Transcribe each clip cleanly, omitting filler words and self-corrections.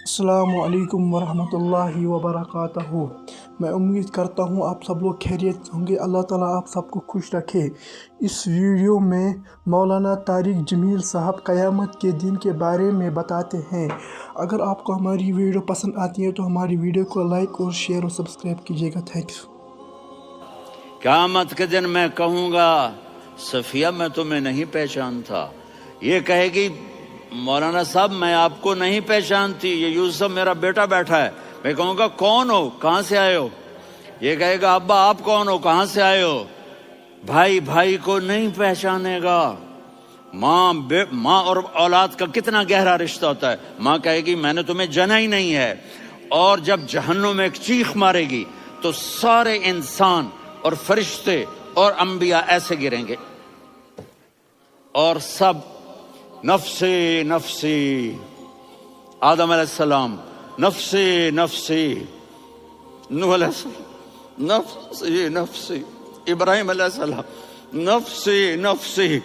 السلام علیکم ورحمۃ اللہ وبرکاتہ۔ میں امید کرتا ہوں آپ سب لوگ خیریت ہوں گے۔ اللہ تعالیٰ آپ سب کو خوش رکھے۔ اس ویڈیو میں مولانا طارق جمیل صاحب قیامت کے دن کے بارے میں بتاتے ہیں۔ اگر آپ کو ہماری ویڈیو پسند آتی ہے تو ہماری ویڈیو کو لائک اور شیئر اور سبسکرائب کیجیے گا۔ Thank you. قیامت کے دن میں کہوں گا صفیہ میں تمہیں نہیں پہچانتا، یہ کہے گی مولانا صاحب میں آپ کو نہیں پہچانتی، یہ یوسف میرا بیٹا بیٹھا ہے۔ میں کہوں گا کون ہو، کہاں سے آئے ہو؟ یہ کہے گا ابا آپ کون ہو، کہاں سے آئے ہو؟ بھائی بھائی کو نہیں پہچانے گا۔ ماں اور اولاد کا کتنا گہرا رشتہ ہوتا ہے۔ ماں کہے گی میں نے تمہیں جنا ہی نہیں ہے۔ اور جب جہنم میں ایک چیخ مارے گی تو سارے انسان اور فرشتے اور انبیاء ایسے گریں گے اور سب نفسی نفسی، آدم علیہ السلام نفسی نفسی، نوح علیہ السلام نفسی نفسی، ابراہیم علیہ السلام نفسی نفسی،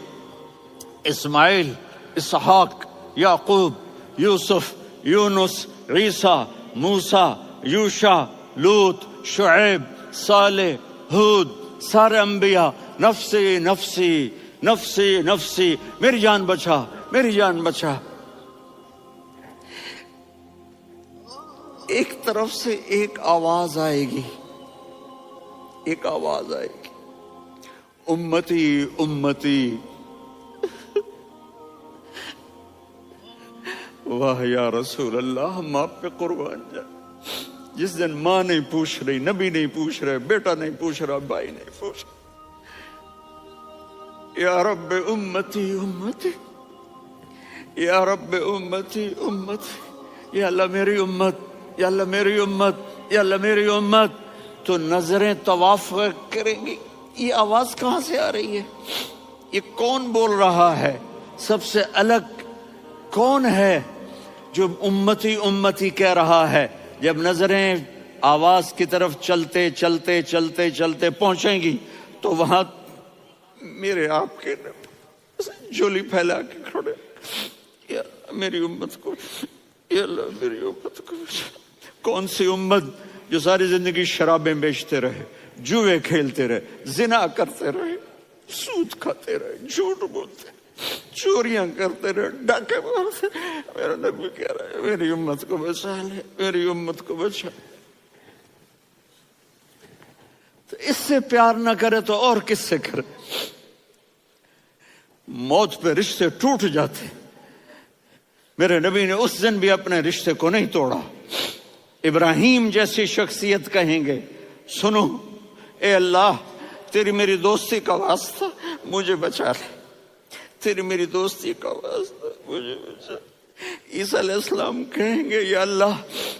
اسماعیل، اسحاق، یعقوب، یوسف، یونس، عیسیٰ، موسیٰ، یوشع، لوط، شعیب، صالح، ہود، سارے انبیاء نفسی نفسی نفسی نفسی، میری جان بچا میری جان بچا۔ ایک طرف سے ایک آواز آئے گی، ایک آواز آئے گی، امتی امتی۔ واہ یا رسول اللہ، ہم آپ پہ قربان جائیں۔ جس دن ماں نہیں پوچھ رہی، نبی نہیں پوچھ رہے، بیٹا نہیں پوچھ رہا، بھائی نہیں پوچھ رہا، یا رب امتی امتی، یا رب امتی امتی، یا اللہ میری امت، یا اللہ میری امت، یا اللہ میری امت۔ تو نظریں طواف کریں گی، یہ آواز کہاں سے آ رہی ہے؟ یہ کون بول رہا ہے؟ سب سے الگ کون ہے جو امتی امتی کہہ رہا ہے؟ جب نظریں آواز کی طرف چلتے چلتے چلتے چلتے پہنچیں گی تو وہاں میرے آپ کے جھولی پھیلا کے کھڑے، یا میری امت کو، یا اللہ میری امت کو۔ کون سی امت جو ساری زندگی شرابیں بیچتے رہے، جوئے کھیلتے رہے، زنا کرتے رہے، سود کھاتے رہے، جھوٹ بولتے رہے، چوریاں کرتے رہے، ڈاکے مارتے رہے۔ میرا نبی کہہ رہا ہے میری امت کو بچا لے، میری امت کو بچا۔ تو اس سے پیار نہ کرے تو اور کس سے کرے؟ موت پہ رشتے ٹوٹ جاتے، میرے نبی نے اس دن بھی اپنے رشتے کو نہیں توڑا۔ ابراہیم جیسی شخصیت کہیں گے سنو اے اللہ تیری میری دوستی کا واسطہ مجھے بچا لے، تیری میری دوستی کا واسطہ مجھے بچا۔ عیسیٰ علیہ السلام کہیں گے یا اللہ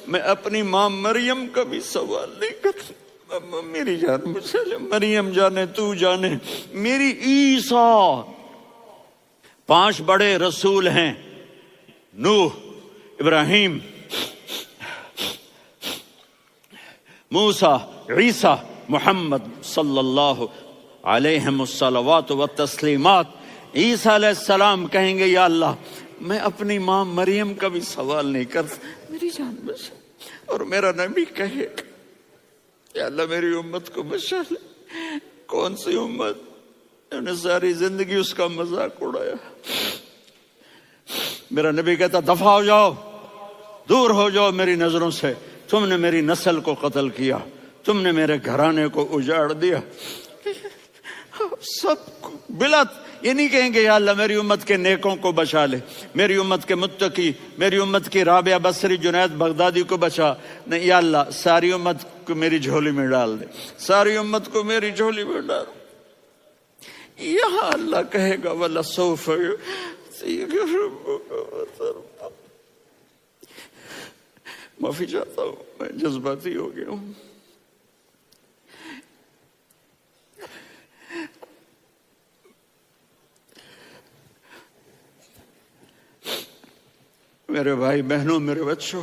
میں اپنی ماں مریم کا بھی سوال نہیں کرتا، میری جان بچا لے، مریم جانے تو جانے میری عیسیٰ۔ 5 بڑے رسول ہیں، نوح، ابراہیم، موسیٰ، عیسیٰ، محمد صلی اللہ علیہ الصلوات والتسلیمات۔ عیسیٰ علیہ السلام کہیں گے یا اللہ میں اپنی ماں مریم کا بھی سوال نہیں کرتا، میری جان بچا۔ اور میرا نبی کہے یا اللہ میری امت کو بچا لے۔ کون سی امت انہوں نے ساری زندگی اس کا مذاق اڑایا؟ میرا نبی کہتا دفع ہو جاؤ، دور ہو جاؤ میری نظروں سے، تم نے میری نسل کو قتل کیا، تم نے میرے گھرانے کو اجاڑ دیا۔ سب بلا یہ نہیں کہیں گے یا اللہ میری امت کے نیکوں کو بچا لے، میری امت کے متقی، میری امت کی رابعہ بصری، جنید بغدادی کو بچا، نہیں یا اللہ ساری امت کو میری جھولی میں ڈال دے، ساری امت کو میری جھولی میں ڈال دے۔ یہاں اللہ کہے گا وَلَسَوْفَ يُعْطِيكَ رَبُّكَ فَتَرْضَىٰ۔ معافی چاہتا ہوں، میں جذباتی ہو گیا ہوں۔ میرے بھائی بہنوں، میرے بچوں،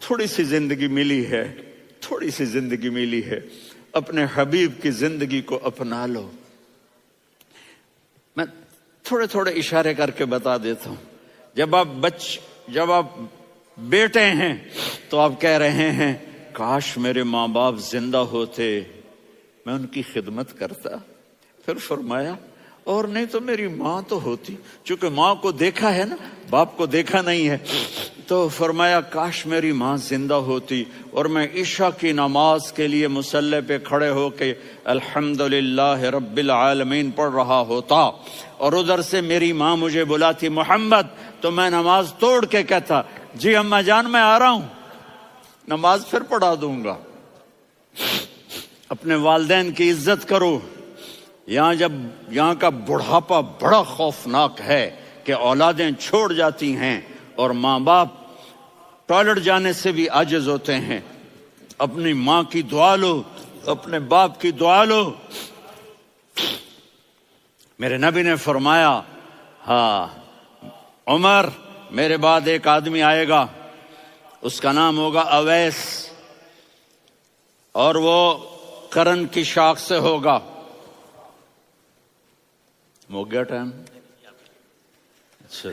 تھوڑی سی زندگی ملی ہے، تھوڑی سی زندگی ملی ہے، اپنے حبیب کی زندگی کو اپنا لو۔ میں تھوڑے تھوڑے اشارے کر کے بتا دیتا ہوں۔ جب آپ بیٹے ہیں تو آپ کہہ رہے ہیں کاش میرے ماں باپ زندہ ہوتے، میں ان کی خدمت کرتا۔ پھر فرمایا اور نہیں تو میری ماں تو ہوتی، چونکہ ماں کو دیکھا ہے نا، باپ کو دیکھا نہیں ہے، تو فرمایا کاش میری ماں زندہ ہوتی اور میں عشاء کی نماز کے لیے مصلی پہ کھڑے ہو کے الحمدللہ رب العالمین پڑھ رہا ہوتا، اور ادھر سے میری ماں مجھے بلاتی محمد، تو میں نماز توڑ کے کہتا جی اماں جان میں آ رہا ہوں، نماز پھر پڑھا دوں گا۔ اپنے والدین کی عزت کرو۔ یہاں کا بڑھاپا بڑا خوفناک ہے کہ اولادیں چھوڑ جاتی ہیں اور ماں باپ ٹوائلٹ جانے سے بھی عاجز ہوتے ہیں۔ اپنی ماں کی دعا لو، اپنے باپ کی دعا لو۔ میرے نبی نے فرمایا ہاں عمر میرے بعد ایک آدمی آئے گا، اس کا نام ہوگا اویس، اور وہ کرن کی شاخ سے ہوگا۔ ہو گیا ٹائم؟ اچھا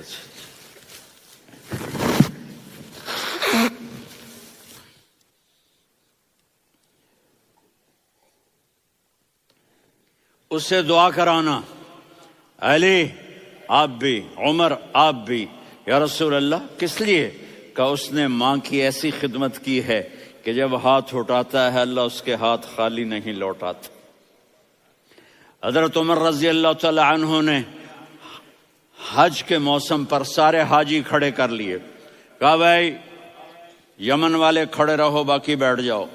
اس سے دعا کرانا، علی آپ بھی، عمر آپ بھی، یا رسول اللہ کس لیے؟ کہ اس نے ماں کی ایسی خدمت کی ہے کہ جب ہاتھ اٹھاتا ہے اللہ اس کے ہاتھ خالی نہیں لوٹاتا۔ حضرت عمر رضی اللہ تعالی عنہ نے حج کے موسم پر سارے حاجی کھڑے کر لیے، کہا بھائی یمن والے کھڑے رہو باقی بیٹھ جاؤ،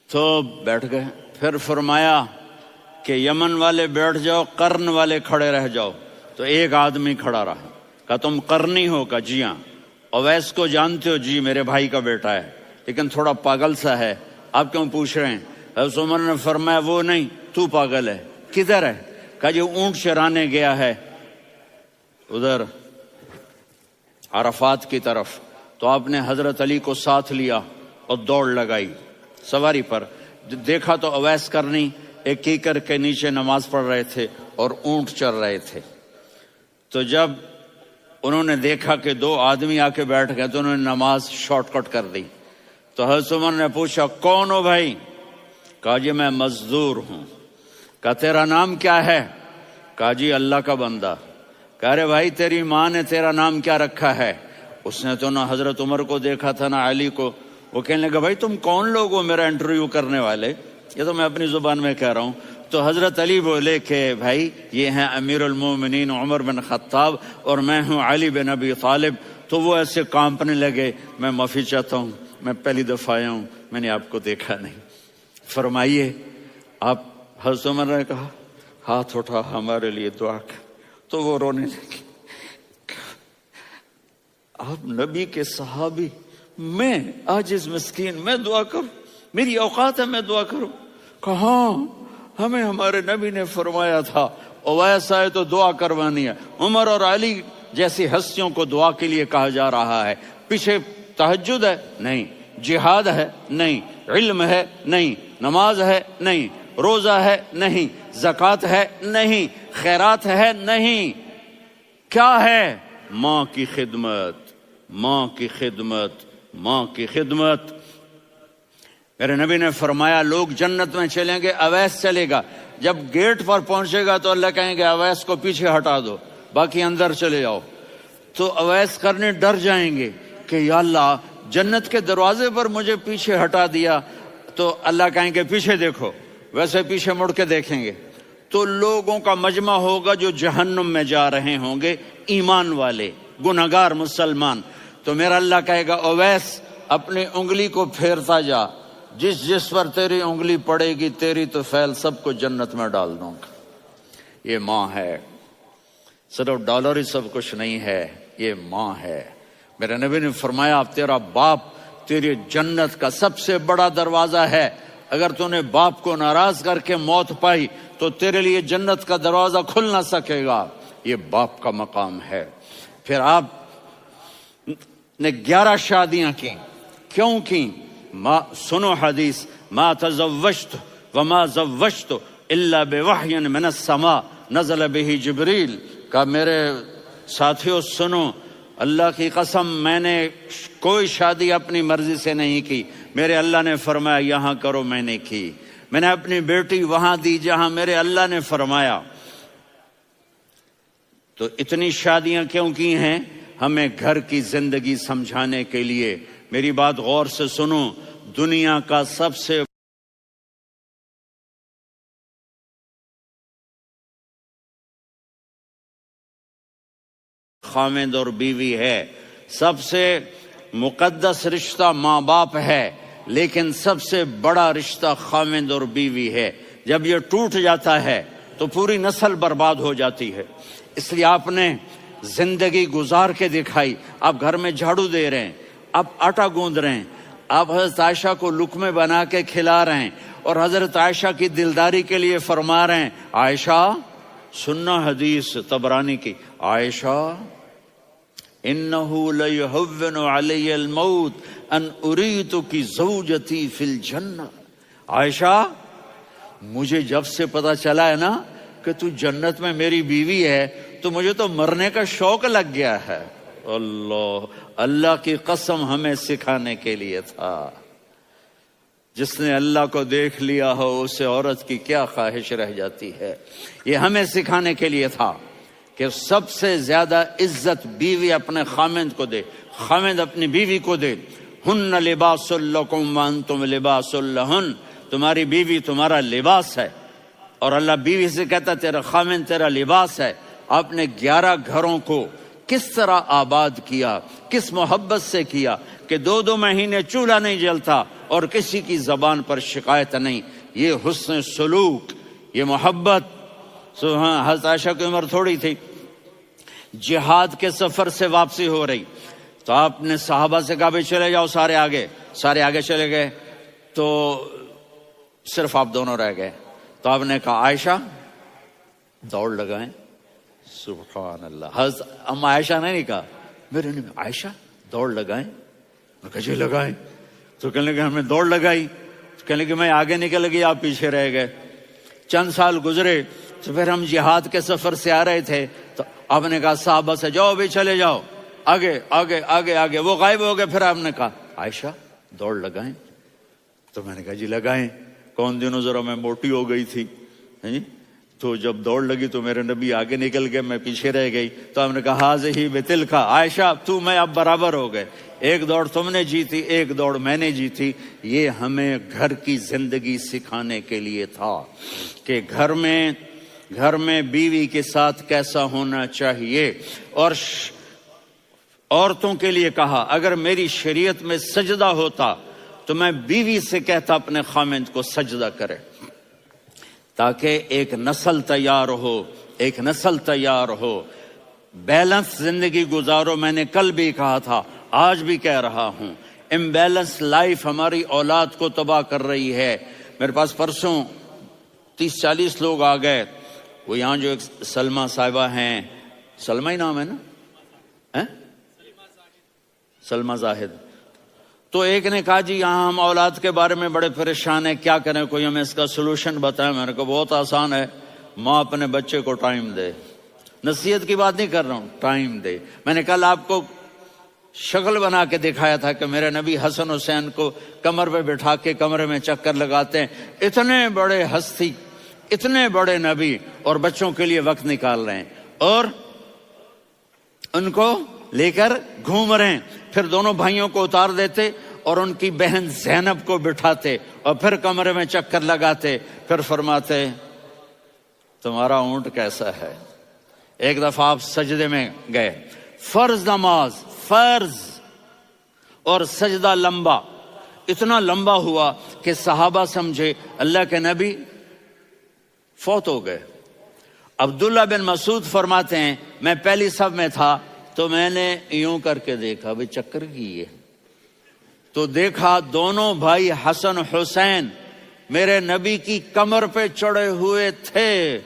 تو بیٹھ گئے۔ پھر فرمایا کہ یمن والے بیٹھ جاؤ، قرن والے کھڑے رہ جاؤ، تو ایک آدمی کھڑا رہا، کہا تم قرنی ہو؟ کہا جی ہاں۔ اویس کو جانتے ہو؟ جی میرے بھائی کا بیٹا ہے لیکن تھوڑا پاگل سا ہے، آپ کیوں پوچھ رہے ہیں؟ حضرت عمر نے فرمایا وہ نہیں، تو پاگل ہے۔ کدھر ہے؟ کہا جی اونٹ چرانے گیا ہے ادھر عرفات کی طرف، تو آپ نے حضرت علی کو ساتھ لیا اور دوڑ لگائی سواری پر۔ دیکھا تو اویس کرنی ایک کیکر کے نیچے نماز پڑھ رہے تھے اور اونٹ چر رہے تھے۔ تو جب انہوں نے دیکھا کہ دو آدمی آ کے بیٹھ گئے تو انہوں نے نماز شارٹ کٹ کر دی۔ تو حضرت عمر نے پوچھا کون ہو بھائی؟ کہا جی میں مزدور ہوں۔ کہا تیرا نام کیا ہے؟ کہا جی اللہ کا بندہ۔ کہہ رہے بھائی تیری ماں نے تیرا نام کیا رکھا ہے؟ اس نے تو نہ حضرت عمر کو دیکھا تھا نہ علی کو۔ وہ کہنے لگا بھائی تم کون لوگ ہو میرا انٹرویو کرنے والے؟ یہ تو میں اپنی زبان میں کہہ رہا ہوں۔ تو حضرت علی بولے کہ بھائی یہ ہیں امیر المومنین عمر بن خطاب اور میں ہوں علی بن ابی طالب۔ تو وہ ایسے کانپنے لگے، میں معافی چاہتا ہوں، میں پہلی دفعہ آیا ہوں، میں نے آپ کو دیکھا نہیں، فرمائیے آپ۔ حضرت عمر نے کہا ہاتھ اٹھا ہمارے لیے دعا کر، تو وہ رونے لگے۔ آپ نبی کے صحابی، میں عاجز مسکین میں دعا کروں؟ میری اوقات ہے میں دعا کروں؟ کہاں ہمیں ہمارے نبی نے فرمایا تھا اویس آئے تو دعا کروانی ہے۔ عمر اور علی جیسی ہستیوں کو دعا کے لیے کہا جا رہا ہے۔ پیچھے تہجد ہے؟ نہیں۔ جہاد ہے؟ نہیں۔ علم ہے؟ نہیں۔ نماز ہے؟ نہیں۔ روزہ ہے؟ نہیں۔ زکوٰۃ ہے؟ نہیں۔ خیرات ہے؟ نہیں۔ کیا ہے؟ ماں کی خدمت، ماں کی خدمت، ماں کی خدمت۔ میرے نبی نے فرمایا لوگ جنت میں چلیں گے، اویس چلے گا، جب گیٹ پر پہنچے گا تو اللہ کہیں گے اویس کو پیچھے ہٹا دو، باقی اندر چلے جاؤ۔ تو اویس کرنے ڈر جائیں گے کہ یا اللہ جنت کے دروازے پر مجھے پیچھے ہٹا دیا، تو اللہ کہیں گے پیچھے دیکھو، ویسے پیچھے مڑ کے دیکھیں گے تو لوگوں کا مجمع ہوگا جو جہنم میں جا رہے ہوں گے، ایمان والے، گنہگار مسلمان۔ تو میرا اللہ کہے گا اویس اپنی انگلی کو پھیرتا جا، جس جس پر تیری انگلی پڑے گی تیری تو فیل سب کو جنت میں ڈال دوں گا۔ یہ ماں ہے، صرف ڈالر ہی سب کچھ نہیں ہے، یہ ماں ہے۔ میرے نبی نے فرمایا تیرا باپ تیری جنت کا سب سے بڑا دروازہ ہے، اگر تو نے باپ کو ناراض کر کے موت پائی تو تیرے لیے جنت کا دروازہ کھل نہ سکے گا۔ یہ باپ کا مقام ہے۔ پھر آپ نے 11 شادیاں کی، کیوں کی؟ سنو حدیث، ما تزوجت وما زوجت الا بوحی من السماء نزل به جبریل۔ کہ میرے ساتھیوں سنو، اللہ کی قسم میں نے کوئی شادی اپنی مرضی سے نہیں کی، میرے اللہ نے فرمایا یہاں کرو، میں نے کی۔ میں نے اپنی بیٹی وہاں دی جہاں میرے اللہ نے فرمایا۔ تو اتنی شادیاں کیوں کی ہیں؟ ہمیں گھر کی زندگی سمجھانے کے لیے۔ میری بات غور سے سنو، دنیا کا سب سے خاوند اور بیوی ہے، سب سے مقدس رشتہ ماں باپ ہے، لیکن سب سے بڑا رشتہ خاوند اور بیوی ہے۔ جب یہ ٹوٹ جاتا ہے تو پوری نسل برباد ہو جاتی ہے۔ اس لیے آپ نے زندگی گزار کے دکھائی۔ آپ گھر میں جھاڑو دے رہے ہیں، آپ آٹا گوندھ رہے ہیں، آپ حضرت عائشہ کو لقمے بنا کے کھلا رہے ہیں، اور حضرت عائشہ کی دلداری کے لیے فرما رہے ہیں عائشہ، سننا حدیث طبرانی کی، عائشہ انہو لیہون علی الموت ان اریتکی زوجتی فی الجنہ۔ عائشہ مجھے جب سے پتا چلا ہے نا کہ تو جنت میں میری بیوی ہے تو مجھے تو مرنے کا شوق لگ گیا ہے۔ اللہ کی قسم ہمیں سکھانے کے لیے تھا۔ جس نے اللہ کو دیکھ لیا ہو اسے عورت کی کیا خواہش رہ جاتی ہے۔ یہ ہمیں سکھانے کے لیے تھا کہ سب سے زیادہ عزت بیوی اپنے خاوند کو دے، خاوند اپنی بیوی کو دے۔ ہن لباس لکم وانتم لباس لہن، تمہاری بیوی تمہارا لباس ہے، اور اللہ بیوی سے کہتا تیرا خاوند تیرا لباس ہے۔ آپ نے 11 گھروں کو کس طرح آباد کیا، کس محبت سے کیا کہ 2 مہینے چولہا نہیں جلتا اور کسی کی زبان پر شکایت نہیں۔ یہ حسن سلوک، یہ محبت۔ حضرت عائشہ کی عمر تھوڑی تھی، جہاد کے سفر سے واپسی ہو رہی، تو آپ نے صحابہ سے کہا بھائی چلے جاؤ، سارے آگے چلے گئے، تو صرف آپ دونوں رہ گئے۔ تو آپ نے کہا عائشہ دوڑ لگائیں۔ سبحان اللہ، حضرت اما عائشہ نے نہیں کہا، میرے نے عائشہ دوڑ لگائیں، میں کہا جی لگائیں۔ تو کہنے لگے ہم نے دوڑ لگائی، تو کہنے لگے میں آگے نکل گئی، آپ پیچھے رہ گئے۔ چند سال گزرے تو پھر ہم جہاد کے سفر سے آ رہے تھے، تو آپ نے کہا صحابہ سے جاؤ بھی چلے جاؤ، آگے آگے آگے آگے، وہ غائب ہو گئے۔ پھر آپ نے کہا عائشہ دوڑ لگائیں، تو میں نے کہا جی لگائیں۔ کون دنوں ذرا میں موٹی ہو گئی تھی، تو جب دوڑ لگی تو میرے نبی آگے نکل گئے، میں پیچھے رہ گئی۔ تو ہم نے کہا ہاذہ بتلک، عائشہ تو میں اب برابر ہو گئے، ایک دوڑ تم نے جیتی، ایک دوڑ میں نے جیتی۔ یہ ہمیں گھر کی زندگی سکھانے کے لیے تھا کہ گھر میں بیوی کے ساتھ کیسا ہونا چاہیے۔ اور عورتوں کے لیے کہا اگر میری شریعت میں سجدہ ہوتا تو میں بیوی سے کہتا اپنے خاوند کو سجدہ کرے، تاکہ ایک نسل تیار ہو، بیلنس زندگی گزارو۔ میں نے کل بھی کہا تھا، آج بھی کہہ رہا ہوں، امبیلنس لائف ہماری اولاد کو تباہ کر رہی ہے۔ میرے پاس پرسوں 30-40 لوگ آ گئے، وہ یہاں جو ایک سلمہ صاحبہ ہیں، سلمہ ہی نام ہے نا، سلمہ زاہد، تو ایک نے کہا جی یہاں ہم اولاد کے بارے میں بڑے پریشان ہیں، کیا کریں، کوئی ہمیں اس کا سلوشن بتائیں۔ میں نے کہا بہت آسان ہے، ماں اپنے بچے کو ٹائم دے، نصیحت کی بات نہیں کر رہا ہوں، ٹائم دے۔ میں نے کل آپ کو شکل بنا کے دکھایا تھا کہ میرے نبی حسن حسین کو کمر پہ بٹھا کے کمرے میں چکر لگاتے ہیں۔ اتنے بڑے ہستی، اتنے بڑے نبی، اور بچوں کے لیے وقت نکال رہے ہیں اور ان کو لے کر گھوم رہے ہیں۔ پھر دونوں بھائیوں کو اتار دیتے اور ان کی بہن زینب کو بٹھاتے اور پھر کمرے میں چکر لگاتے، پھر فرماتے تمہارا اونٹ کیسا ہے۔ ایک دفعہ آپ سجدے میں گئے، فرض نماز، فرض، اور سجدہ لمبا، اتنا لمبا ہوا کہ صحابہ سمجھے اللہ کے نبی فوت ہو گئے۔ عبداللہ بن مسعود فرماتے ہیں میں پہلی صف میں تھا تو میں نے یوں کر کے دیکھا، بھئی چکر کی ہے، تو دیکھا دونوں بھائی حسن حسین میرے نبی کی کمر پہ چڑھے ہوئے تھے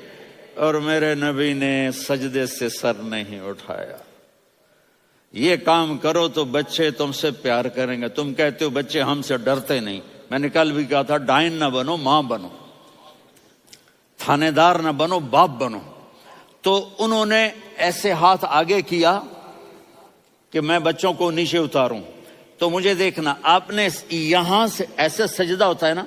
اور میرے نبی نے سجدے سے سر نہیں اٹھایا۔ یہ کام کرو تو بچے تم سے پیار کریں گے۔ تم کہتے ہو بچے ہم سے ڈرتے نہیں، میں نے کل بھی کہا تھا ڈائن نہ بنو، ماں بنو، تھانے دار نہ بنو، باپ بنو۔ تو انہوں نے ایسے ہاتھ آگے کیا کہ میں بچوں کو نیچے اتاروں، تو مجھے دیکھنا، آپ نے یہاں سے ایسے سجدہ ہوتا ہے نا،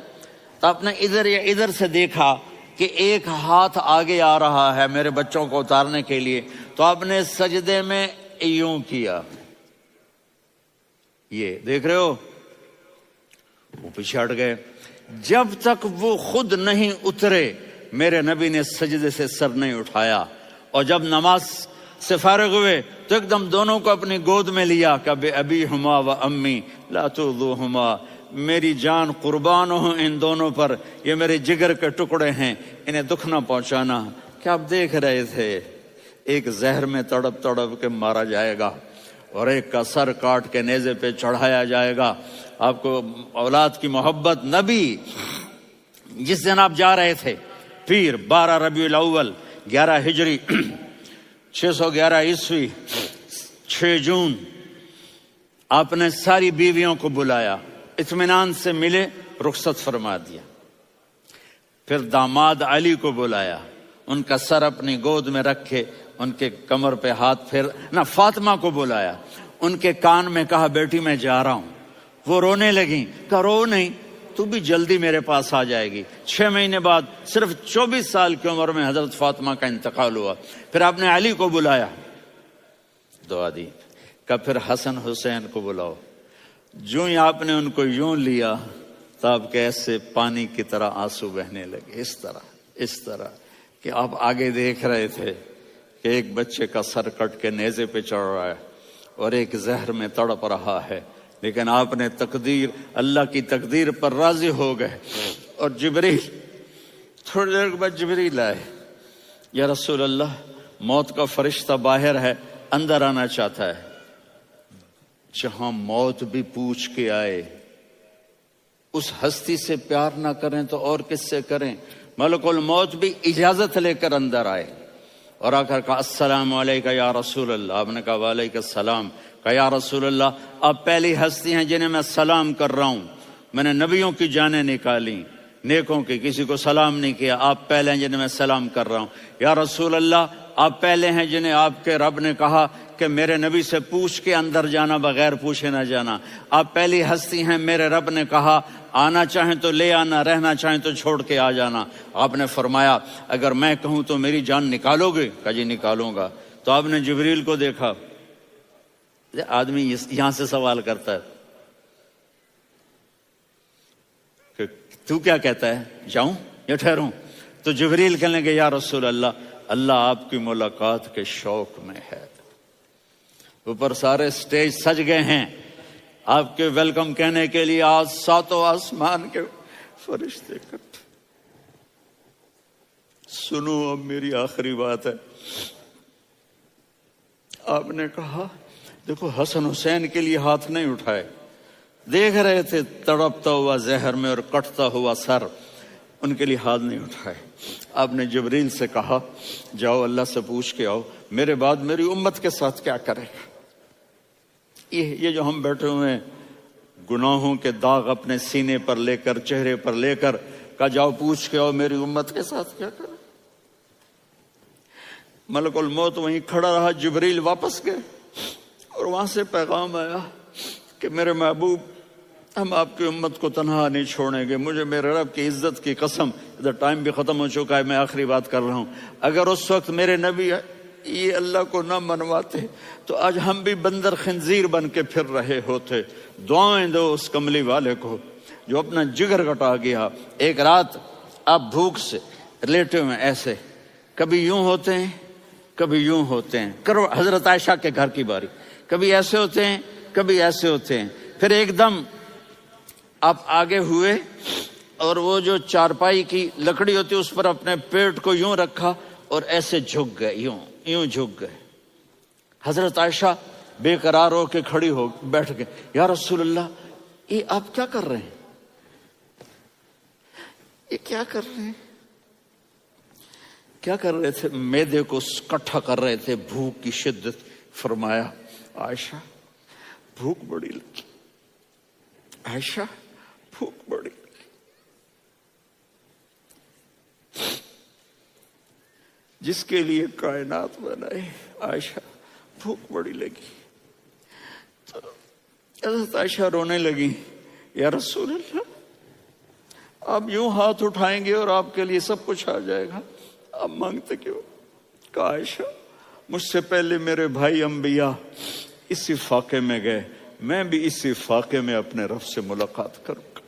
تو آپ نے ادھر یا ادھر سے دیکھا کہ ایک ہاتھ آگے آ رہا ہے میرے بچوں کو اتارنے کے لیے، تو آپ نے سجدے میں یوں کیا، یہ دیکھ رہے ہو، وہ پیچھے ہٹ گئے۔ جب تک وہ خود نہیں اترے میرے نبی نے سجدے سے سر نہیں اٹھایا، اور جب نماز سے فارغ ہوئے تو ایک دم دونوں کو اپنی گود میں لیا کہ ابی ہما و امی لا تؤذوہما، میری جان قربان ہو ان دونوں پر، یہ میرے جگر کے ٹکڑے ہیں، انہیں دکھ نہ پہنچانا۔ کیا آپ دیکھ رہے تھے؟ ایک زہر میں تڑپ تڑپ کے مارا جائے گا، اور ایک کا سر کاٹ کے نیزے پہ چڑھایا جائے گا۔ آپ کو اولاد کی محبت، نبی جس دن آپ جا رہے تھے، پیر 12 ربیع الاول 11 ہجری 611 عیسوی 6 جون، آپ نے ساری بیویوں کو بلایا، اطمینان سے ملے، رخصت فرما دیا۔ پھر داماد علی کو بلایا، ان کا سر اپنی گود میں رکھے، ان کے کمر پہ ہاتھ پھیر نہ۔ فاطمہ کو بلایا، ان کے کان میں کہا بیٹی میں جا رہا ہوں۔ وہ رونے لگیں، کہا رو نہیں، تو بھی جلدی میرے پاس آ جائے گی۔ 6 مہینے بعد صرف 24 سال کی عمر میں حضرت فاطمہ کا انتقال ہوا۔ پھر آپ نے علی کو بلایا، دعا دی، کہ پھر حسن حسین کو بلاؤ۔ جو ہی آپ نے ان کو یوں لیا تو آپ کے ایسے پانی کی طرح آنسو بہنے لگے، اس طرح کہ آپ آگے دیکھ رہے تھے کہ ایک بچے کا سر کٹ کے نیزے پہ چڑھ رہا ہے اور ایک زہر میں تڑپ رہا ہے، لیکن آپ نے تقدیر، اللہ کی تقدیر پر راضی ہو گئے۔ اور جبریل، تھوڑی دیر کے بعد جبریل آئے، یا رسول اللہ موت کا فرشتہ باہر ہے، اندر آنا چاہتا ہے۔ جہاں موت بھی پوچھ کے آئے، اس ہستی سے پیار نہ کریں تو اور کس سے کریں؟ ملک الموت بھی اجازت لے کر اندر آئے اور آ کر کہا السلام علیکہ یا رسول اللہ۔ آپ نے کہا وعلیکم السلام۔ کہا یا رسول اللہ، آپ پہلی ہستی ہیں جنہیں میں سلام کر رہا ہوں، میں نے نبیوں کی جانیں نکالی، نیکوں کی، کسی کو سلام نہیں کیا، آپ پہلے ہیں جنہیں میں سلام کر رہا ہوں۔ یا رسول اللہ، آپ پہلے ہیں جنہیں آپ کے رب نے کہا کہ میرے نبی سے پوچھ کے اندر جانا، بغیر پوچھے نہ جانا۔ آپ پہلی ہستی ہیں، میرے رب نے کہا آنا چاہیں تو لے آنا، رہنا چاہیں تو چھوڑ کے آ جانا۔ آپ نے فرمایا اگر میں کہوں تو میری جان نکالو گے؟ کہا جی نکالوں گا۔ تو آپ نے جبریل کو دیکھا، آدمی یہاں سے سوال کرتا ہے کہ تو کیا کہتا ہے، جاؤں یا ٹھہروں؟ تو جبریل کہنے لگے یا رسول اللہ، اللہ آپ کی ملاقات کے شوق میں ہے۔ اوپر سارے سٹیج سج گئے ہیں آپ کے ویلکم کہنے کے لیے، آج 7 آسمان کے فرشتے اکٹھے۔ سنو اب میری آخری بات ہے۔ آپ نے کہا دیکھو، حسن حسین کے لیے ہاتھ نہیں اٹھائے، دیکھ رہے تھے تڑپتا ہوا زہر میں اور کٹتا ہوا سر، ان کے لیے ہاتھ نہیں اٹھائے۔ آپ نے جبریل سے کہا جاؤ اللہ سے پوچھ کے آؤ میرے بعد میری امت کے ساتھ کیا کرے گا۔ یہ جو ہم بیٹھے ہوئے ہیں، گناہوں کے داغ اپنے سینے پر لے کر، چہرے پر لے کر، کہا جاؤ پوچھ کے آؤ میری امت کے ساتھ کیا کرے۔ ملک الموت وہیں کھڑا رہا، جبریل واپس گئے اور وہاں سے پیغام آیا کہ میرے محبوب، ہم آپ کی امت کو تنہا نہیں چھوڑیں گے، مجھے میرے رب کی عزت کی قسم، ادھر ٹائم بھی ختم ہو چکا ہے، میں آخری بات کر رہا ہوں، اگر اس وقت میرے نبی یہ اللہ کو نہ منواتے تو آج ہم بھی بندر خنزیر بن کے پھر رہے ہوتے۔ دعائیں دو اس کملی والے کو جو اپنا جگر کٹا گیا۔ ایک رات آپ بھوک سے لیٹے ہوئے ایسے، کبھی یوں ہوتے ہیں کبھی یوں ہوتے ہیں، کرو حضرت عائشہ کے گھر کی باری، کبھی ایسے ہوتے ہیں کبھی ایسے ہوتے ہیں۔ پھر ایک دم آپ آگے ہوئے اور وہ جو چارپائی کی لکڑی ہوتی اس پر اپنے پیٹ کو یوں رکھا اور ایسے جھک گئے، یوں جھک گئے۔ حضرت عائشہ بے قرار ہو کے کھڑی ہو بیٹھ گئے، یا رسول اللہ یہ آپ کیا کر رہے ہیں، یہ کیا کر رہے ہیں؟ کیا کر رہے تھے؟ معدے کو کٹھا کر رہے تھے، بھوک کی شدت۔ فرمایا عائشہ بھوک بڑی لگی، عائشہ بھوک بڑی لگی، جس کے لیے کائنات بنائے، عائشہ بھوک بڑی لگی۔ حضرت عائشہ رونے لگی، یا رسول اللہ آپ یوں ہاتھ اٹھائیں گے اور آپ کے لیے سب کچھ آ جائے گا، آپ مانگتے کیوں؟ کہا عائشہ مجھ سے پہلے میرے بھائی انبیاء اسی فاقے میں گئے، میں بھی اسی فاقے میں اپنے رب سے ملاقات کروں گا۔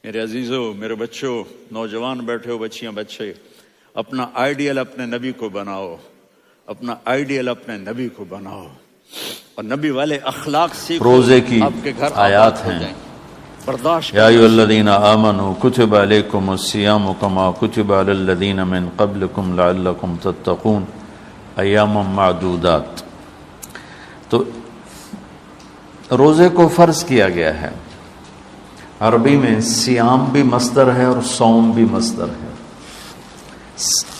میرے عزیزوں، میرے بچوں، نوجوان بیٹھے ہو، بچیاں بچے، اپنا آئیڈیل اپنے نبی کو بناؤ، اپنا آئیڈیل اپنے نبی کو بناؤ، اور نبی والے اخلاق سیکھو، روزے کی آپ کے گھر آیات آباد ہو ہیں۔ جائیں۔ برداشت یا ایھا الذین آمنوا کتب علیکم الصیام کما کتب علی الذین من قبلکم لعلکم تتقون ایاما معدودات۔ تو روزے کو فرض کیا گیا ہے۔ عربی میں سیام بھی مصدر ہے اور صوم بھی مصدر ہے۔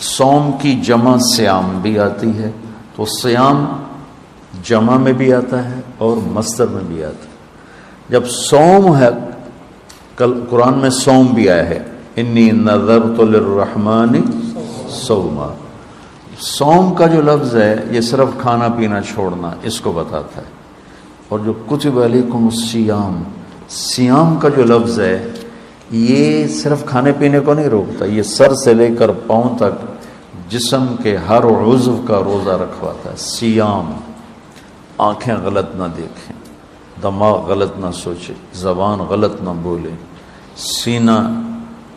صوم کی جمع سیام بھی آتی ہے، تو سیام جمع میں بھی آتا ہے اور مصدر میں بھی آتا ہے۔ جب صوم ہے، کل قرآن میں صوم بھی آیا ہے، انی نذرت للرحمن صوما۔ صوم کا جو لفظ ہے یہ صرف کھانا پینا چھوڑنا اس کو بتاتا ہے، اور جو کتب علیکم الصیام، سیام کا جو لفظ ہے یہ صرف کھانے پینے کو نہیں روکتا، یہ سر سے لے کر پاؤں تک جسم کے ہر عضو کا روزہ رکھواتا ہے۔ سیام، آنکھیں غلط نہ دیکھیں، دماغ غلط نہ سوچے، زبان غلط نہ بولے، سینہ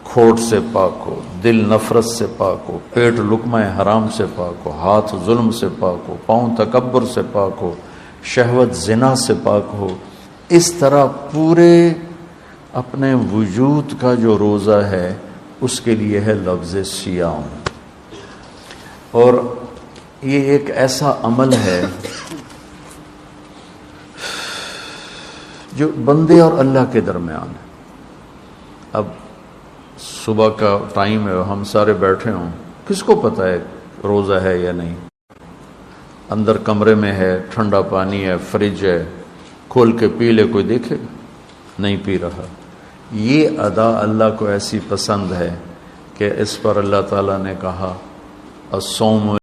کھوٹ سے پاک ہو، دل نفرت سے پاک ہو، پیٹ لقمہ حرام سے پاک ہو، ہاتھ ظلم سے پاک ہو، پاؤں تکبر سے پاک ہو، شہوت زنا سے پاک ہو۔ اس طرح پورے اپنے وجود کا جو روزہ ہے اس کے لیے ہے لفظ سیام۔ اور یہ ایک ایسا عمل ہے جو بندے اور اللہ کے درمیان ہے۔ اب صبح کا ٹائم ہے، ہم سارے بیٹھے ہوں، کس کو پتہ ہے روزہ ہے یا نہیں؟ اندر کمرے میں ہے، ٹھنڈا پانی ہے، فریج ہے، کھول کے پی لے، کوئی دیکھے گا؟ نہیں پی رہا۔ یہ ادا اللہ کو ایسی پسند ہے کہ اس پر اللہ تعالیٰ نے کہا الصوم